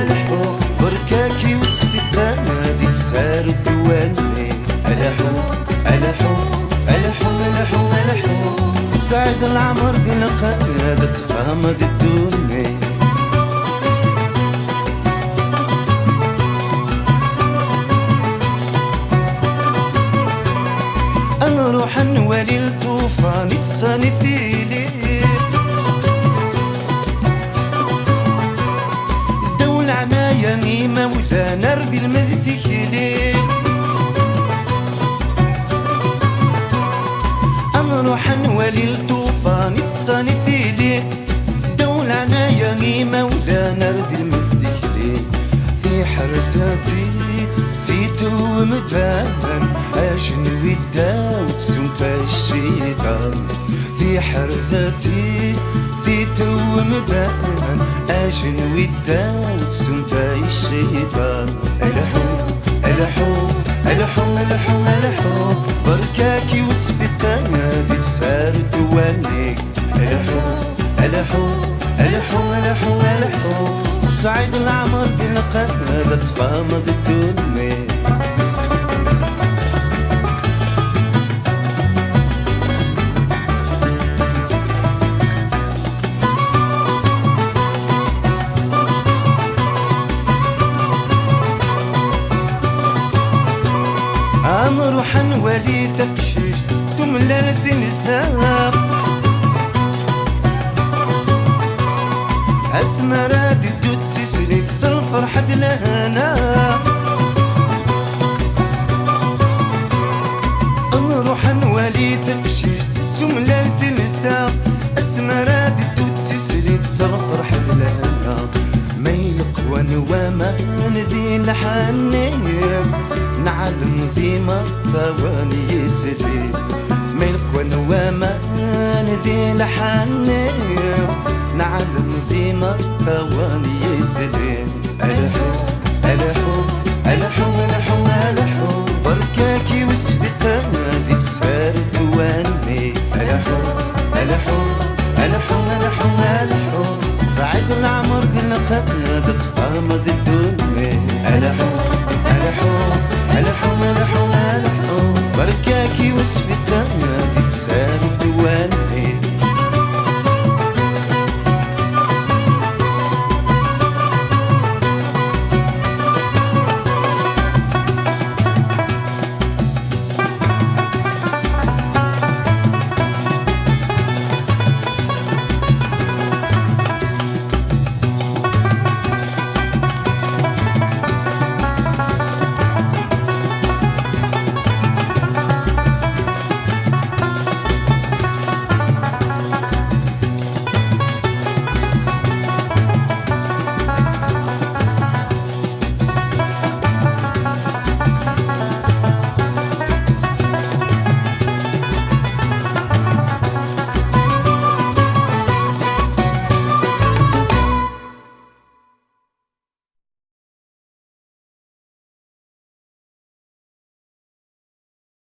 الحو بركاكي وسفيقة نادي تسار الدواني. الحو سعد العمر دي لقانا تفهم دي الدنيا. أنا روح نوالي الطوفان تصاني ثيلي الدولة عنايا نيمة ولا نرضي المذكلي. أنا روح نوالي الطوفان تصاني ثيلي الدولة عنايا نيمة ولا نرضي المذكلي. في حرزاتي في تومتان أجن ودا وتسمت الشيطان. في حرزاتي في تومتان أجن ودا وتسمت الشيطان. الحو بركاكي وسفيقة نادي تسار الدواني. الحو سعيد العمر دي لقانا تفامض الدنيا. نروح نولي تكشيش سم ليلة نساق أسمراد الدود تسلي تصل فرحة لهنا. نروح نولي تكشيش سم ليلة نساق أسمراد الدود تسلي تصل فرحة لهنا. ميلق ونوامة ندي لحنيب نعلم ذي مرتواني يسلي. ملك ونوامة ذي لحنيب نعلم ذي مرتواني يسلي. الحو بركاكي وسفيقة نادي تسار الدواني. الحو سعيد العمر دي لقانا تتفامض الدنيا. الحو بركاكي وسفيقة نادي تسار